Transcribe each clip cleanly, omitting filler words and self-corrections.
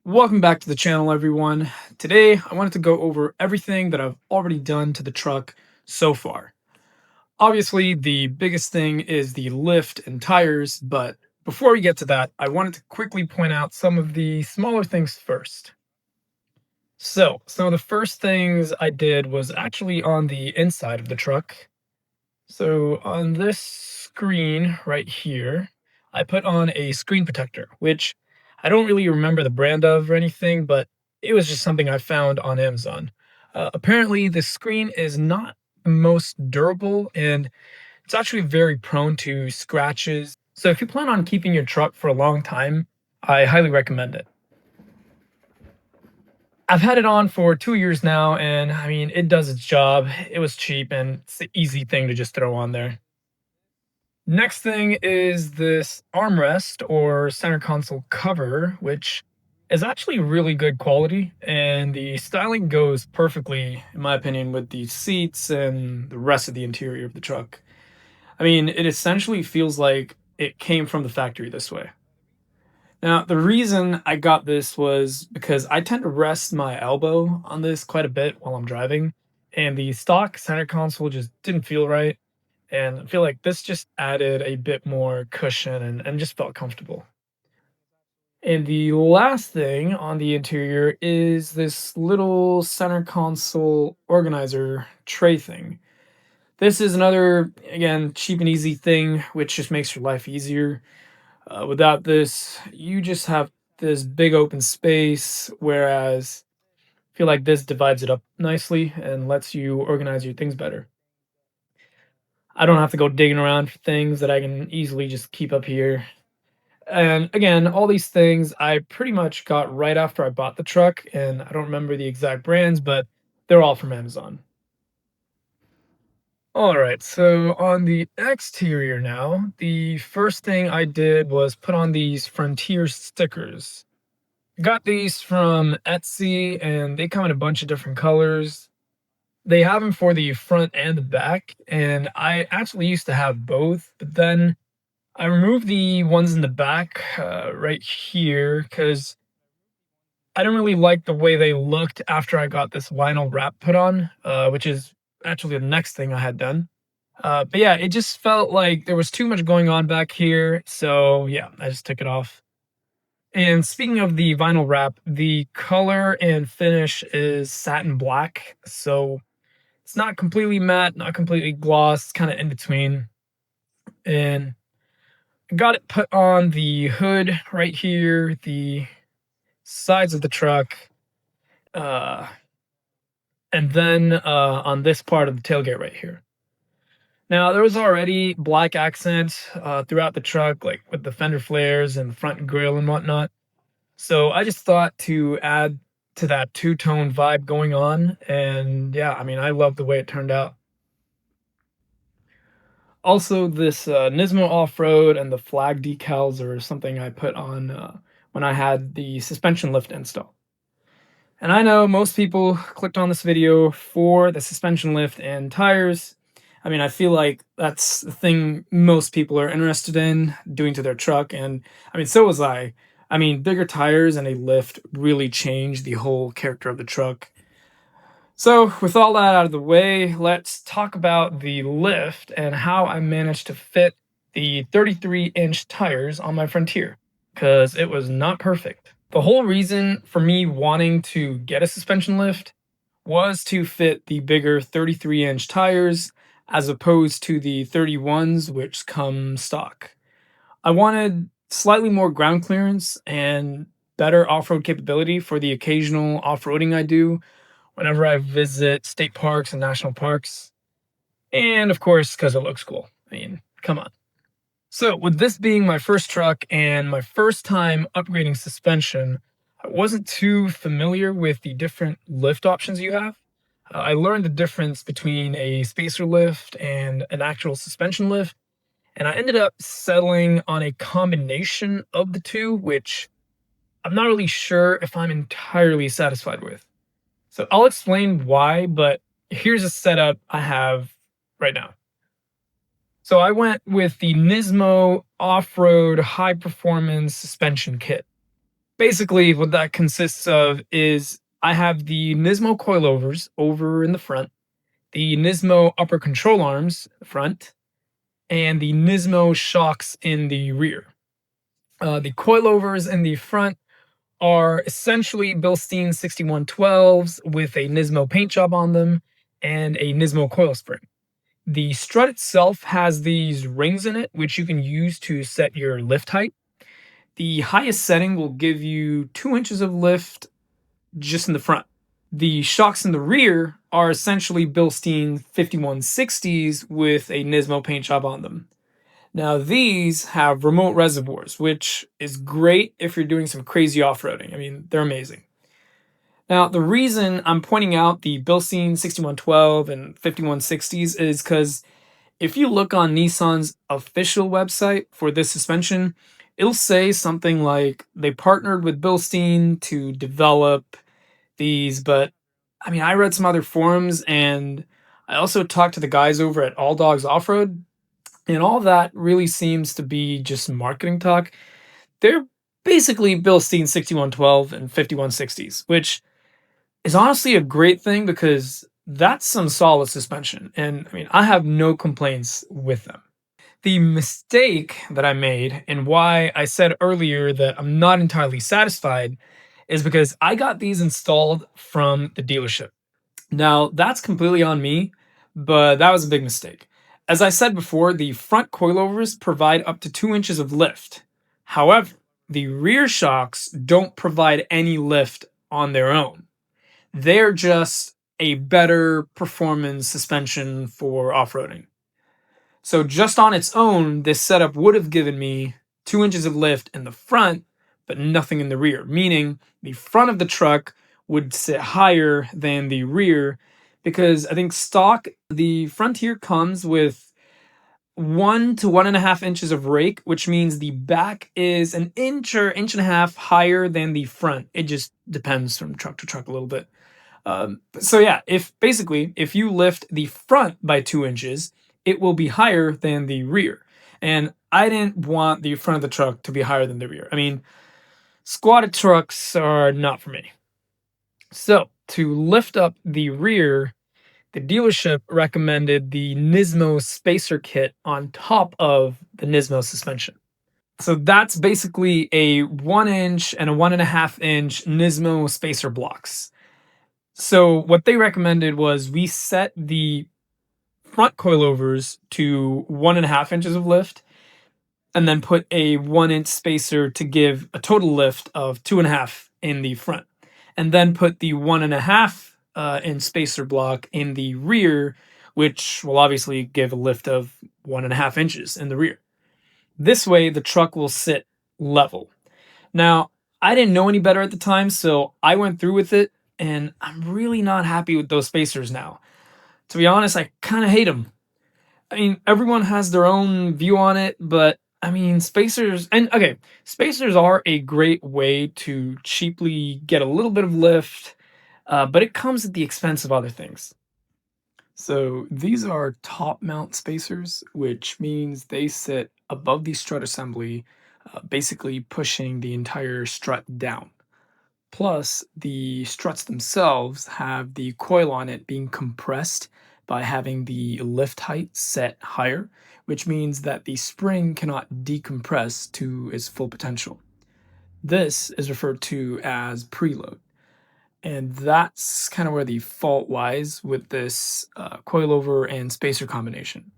Welcome back to the channel, everyone. Today, I wanted to go over everything that I've already done to the truck so far. Obviously, the biggest thing is the lift and tires, but before we get to that, I wanted to quickly point out some of the smaller things first. So, some of the first things I did was actually on the inside of the truck. So, on this screen right here, I put on a screen protector, which I don't really remember the brand of or anything, but it was just something I found on Amazon. Apparently, the screen is not the most durable and it's actually very prone to scratches. So, if you plan on keeping your truck for a long time, I highly recommend it. I've had it on for 2 years now, and I mean, it does its job. It was cheap and it's the easy thing to just throw on there. Next thing is this armrest or center console cover, which is actually really good quality, and the styling goes perfectly, in my opinion, with the seats and the rest of the interior of the truck. I mean, it essentially feels like it came from the factory this way. Now, the reason I got this was because I tend to rest my elbow on this quite a bit while I'm driving, and the stock center console just didn't feel right. And I feel like this just added a bit more cushion and just felt comfortable. And the last thing on the interior is this little center console organizer tray thing. This is another, again, cheap and easy thing, which just makes your life easier. Without this, you just have this big open space, whereas I feel like this divides it up nicely and lets you organize your things better. I don't have to go digging around for things that I can easily just keep up here. And again, all these things I pretty much got right after I bought the truck, and I don't remember the exact brands, but they're all from Amazon. All right, so on the exterior now, the first thing I did was put on these Frontier stickers. Got these from Etsy, and they come in a bunch of different colors. They have them for the front and the back, and I actually used to have both, but then I removed the ones in the back right here because I didn't really like the way they looked after I got this vinyl wrap put on, which is actually the next thing I had done. But yeah, it just felt like there was too much going on back here. So yeah, I just took it off. And speaking of the vinyl wrap, the color and finish is satin black. So it's not completely matte, not completely gloss, kind of in between. And got it put on the hood right here, the sides of the truck, uh, and then on this part of the tailgate right here. Now, there was already black accents throughout the truck, like with the fender flares and the front grille and whatnot. So I just thought to add to that two-tone vibe going on. And yeah, I mean, I love the way it turned out. Also, this NISMO off-road and the flag decals are something I put on when I had the suspension lift install. And I know most people clicked on this video for the suspension lift and tires. I mean, I feel like that's the thing most people are interested in doing to their truck, and I mean, so was I. I mean, bigger tires and a lift really changed the whole character of the truck. So, with all that out of the way, let's talk about the lift and how I managed to fit the 33-inch tires on my Frontier, because it was not perfect. The whole reason for me wanting to get a suspension lift was to fit the bigger 33-inch tires as opposed to the 31s, which come stock. I wanted slightly more ground clearance and better off road capability for the occasional off roading I do whenever I visit state parks and national parks. And of course, because it looks cool. I mean, come on. So, with this being my first truck and my first time upgrading suspension, I wasn't too familiar with the different lift options you have. I learned the difference between a spacer lift and an actual suspension lift, and I ended up settling on a combination of the two, which I'm not really sure if I'm entirely satisfied with. So I'll explain why, but here's a setup I have right now. So I went with the NISMO off-road high performance suspension kit. Basically, what that consists of is I have the NISMO coilovers over in the front, the NISMO upper control arms front, and the NISMO shocks in the rear. The coilovers in the front are essentially Bilstein 6112s with a NISMO paint job on them and a NISMO coil spring. The strut itself has these rings in it, which you can use to set your lift height. The highest setting will give you 2 inches of lift just in the front. The shocks in the rear are essentially Bilstein 5160s with a NISMO paint job on them. Now, these have remote reservoirs, which is great if you're doing some crazy off roading. I mean, they're amazing. Now, the reason I'm pointing out the Bilstein 6112 and 5160s is because if you look on Nissan's official website for this suspension, it'll say something like they partnered with Bilstein to develop these, but I mean, I read some other forums and I also talked to the guys over at All Dogs Off Road, and all that really seems to be just marketing talk. They're basically Bilstein 6112 and 5160s, which is honestly a great thing because that's some solid suspension. And I mean, I have no complaints with them. The mistake that I made and why I said earlier that I'm not entirely satisfied is because I got these installed from the dealership. Now, that's completely on me, but that was a big mistake. As I said before, the front coilovers provide up to 2 inches of lift. However, the rear shocks don't provide any lift on their own. They're just a better performance suspension for off roading. So, just on its own, this setup would have given me 2 inches of lift in the front, but nothing in the rear, meaning the front of the truck would sit higher than the rear because I think stock, the Frontier comes with 1 to 1.5 inches of rake, which means the back is an inch or inch and a half higher than the front. It just depends from truck to truck a little bit. So yeah, if you lift the front by 2 inches, it will be higher than the rear. And I didn't want the front of the truck to be higher than the rear. I mean, squatted trucks are not for me. So to lift up the rear, the dealership recommended the NISMO spacer kit on top of the NISMO suspension. So that's basically a 1 inch and a 1.5 inch NISMO spacer blocks. So what they recommended was we set the front coilovers to 1.5 inches of lift and then put a 1 inch spacer to give a total lift of 2.5 in the front. And then put the 1.5 inch spacer block in the rear, which will obviously give a lift of 1.5 inches in the rear. This way, the truck will sit level. Now, I didn't know any better at the time, so I went through with it, and I'm really not happy with those spacers now. To be honest, I kind of hate them. I mean, everyone has their own view on it, but I mean, spacers, and okay, spacers are a great way to cheaply get a little bit of lift, but it comes at the expense of other things. So these are top mount spacers, which means they sit above the strut assembly, basically pushing the entire strut down. Plus, the struts themselves have the coil on it being compressed by having the lift height set higher, which means that the spring cannot decompress to its full potential. This is referred to as preload. And that's kind of where the fault lies with this coilover and spacer combination.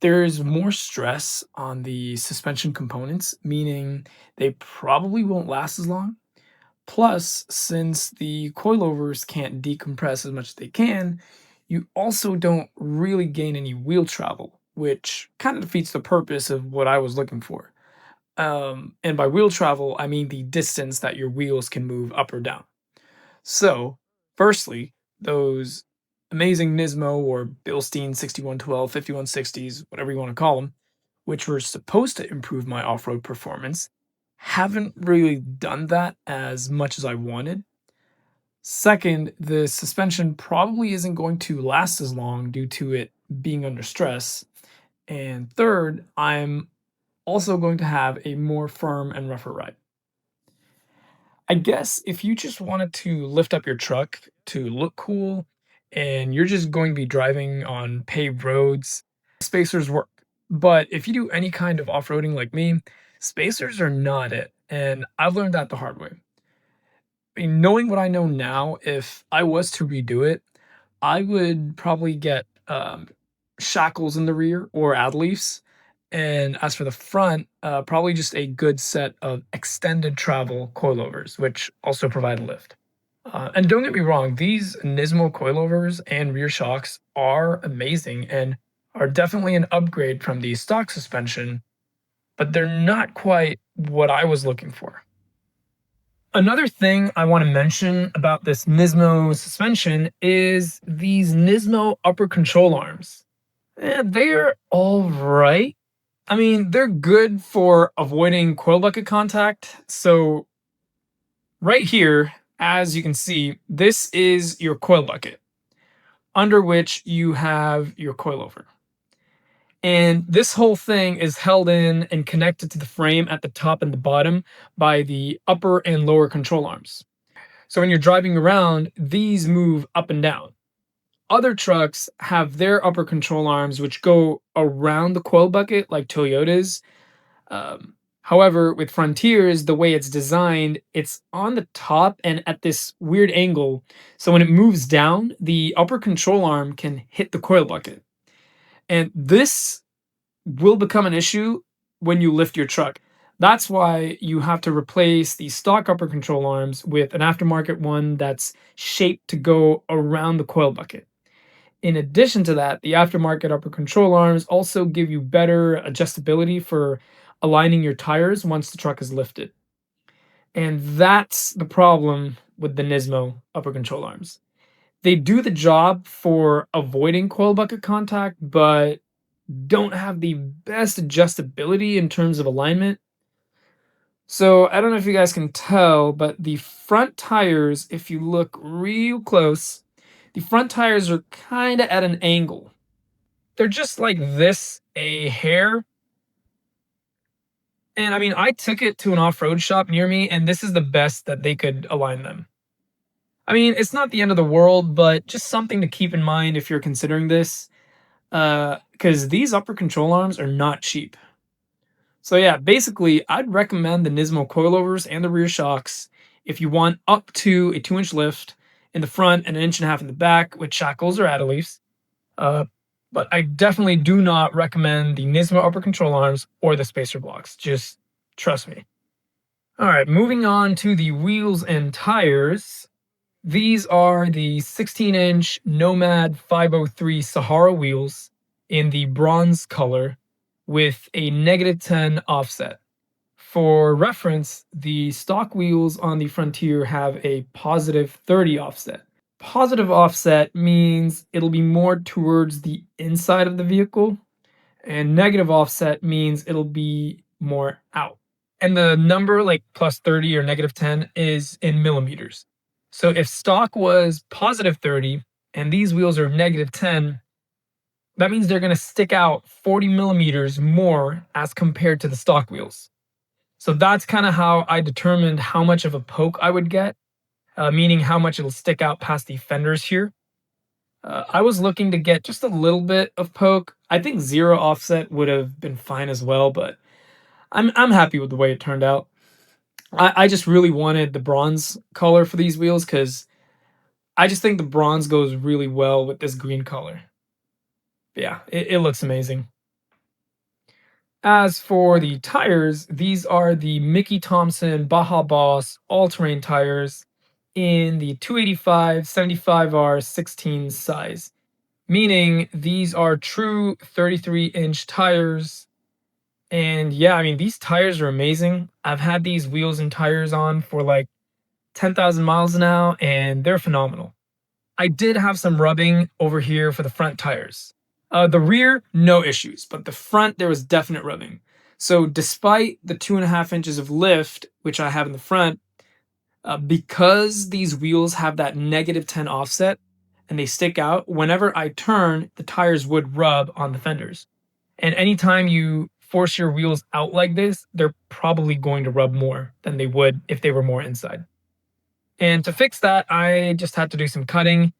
There's more stress on the suspension components, meaning they probably won't last as long. Plus, since the coilovers can't decompress as much as they can, you also don't really gain any wheel travel, which kind of defeats the purpose of what I was looking for. And by wheel travel, I mean the distance that your wheels can move up or down. So, firstly, those amazing NISMO or Bilstein 6112, 5160s, whatever you want to call them, which were supposed to improve my off road performance, haven't really done that as much as I wanted. Second, the suspension probably isn't going to last as long due to it being under stress. And third, I'm also going to have a more firm and rougher ride. I guess if you just wanted to lift up your truck to look cool and you're just going to be driving on paved roads, spacers work. But if you do any kind of off-roading like me, spacers are not it. And I've learned that the hard way. I mean, knowing what I know now, if I was to redo it, I would probably get shackles in the rear or ad leaves. And as for the front, probably just a good set of extended travel coilovers, which also provide a lift. And don't get me wrong, these NISMO coilovers and rear shocks are amazing and are definitely an upgrade from the stock suspension, but they're not quite what I was looking for. Another thing I want to mention about this NISMO suspension is these NISMO upper control arms. They're all right. I mean, they're good for avoiding coil bucket contact. So, right here, as you can see, this is your coil bucket, under which you have your coilover. And this whole thing is held in and connected to the frame at the top and the bottom by the upper and lower control arms. So when you're driving around, these move up and down. Other trucks have their upper control arms which go around the coil bucket like Toyota's. However, with Frontiers, the way it's designed, it's on the top and at this weird angle. So when it moves down, the upper control arm can hit the coil bucket. And this will become an issue when you lift your truck. That's why you have to replace the stock upper control arms with an aftermarket one that's shaped to go around the coil bucket. In addition to that, the aftermarket upper control arms also give you better adjustability for aligning your tires once the truck is lifted. And that's the problem with the NISMO upper control arms. They do the job for avoiding coil bucket contact, but don't have the best adjustability in terms of alignment. So I don't know if you guys can tell, but the front tires, if you look real close, the front tires are kind of at an angle. They're just like this, a hair. And I mean, I took it to an off-road shop near me, and this is the best that they could align them. I mean, it's not the end of the world, but just something to keep in mind if you're considering this, because these upper control arms are not cheap. So yeah, basically, I'd recommend the NISMO coilovers and the rear shocks if you want up to a 2-inch lift in the front and an inch and a half in the back with shackles or add leaves. Uh, but I definitely do not recommend the NISMO upper control arms or the spacer blocks. Just trust me. All right, moving on to the wheels and tires. These are the 16-inch Nomad 503 Sahara wheels in the bronze color with a -10 offset. For reference, the stock wheels on the Frontier have a +30 offset. Positive offset means it'll be more towards the inside of the vehicle, and negative offset means it'll be more out. And the number like +30 or -10 is in millimeters. So if stock was +30 and these wheels are -10, that means they're going to stick out 40 millimeters more as compared to the stock wheels. So that's kind of how I determined how much of a poke I would get, meaning how much it'll stick out past the fenders here. I was looking to get just a little bit of poke. I think 0 offset would have been fine as well, but I'm happy with the way it turned out. I just really wanted the bronze color for these wheels because I just think the bronze goes really well with this green color. But yeah, it looks amazing. As for the tires, these are the Mickey Thompson Baja Boss all-terrain tires in the 285 75R 16 size, meaning these are true 33-inch tires. And yeah, I mean, these tires are amazing. I've had these wheels and tires on for like 10,000 miles now, and they're phenomenal. I did have some rubbing over here for the front tires. The rear, no issues, but the front, there was definite rubbing. So despite the 2.5 inches of lift, which I have in the front, because these wheels have that -10 offset and they stick out, whenever I turn, the tires would rub on the fenders. And anytime you force your wheels out like this, they're probably going to rub more than they would if they were more inside. And to fix that, I just had to do some cutting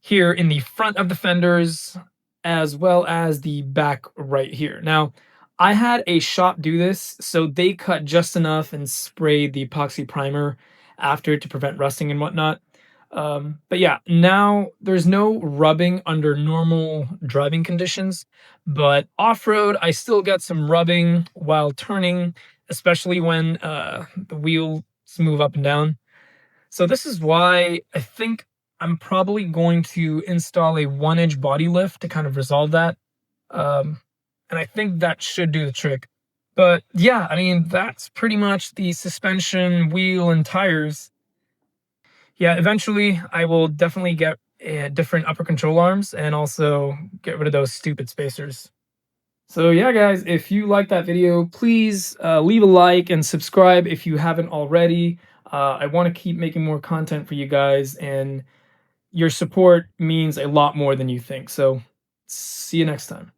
here in the front of the fenders as well as the back right here. Now, I had a shop do this, so they cut just enough and sprayed the epoxy primer after to prevent rusting and whatnot. But yeah, now there's no rubbing under normal driving conditions, but off-road, I still get some rubbing while turning, especially when the wheels move up and down. So this is why I think I'm probably going to install a 1-inch body lift to kind of resolve that. Um, and I think that should do the trick. But yeah, I mean, that's pretty much the suspension, wheel, and tires. Yeah, eventually I will definitely get different upper control arms and also get rid of those stupid spacers. So yeah, guys, if you like that video, please leave a like and subscribe if you haven't already. I want to keep making more content for you guys, and your support means a lot more than you think. So see you next time.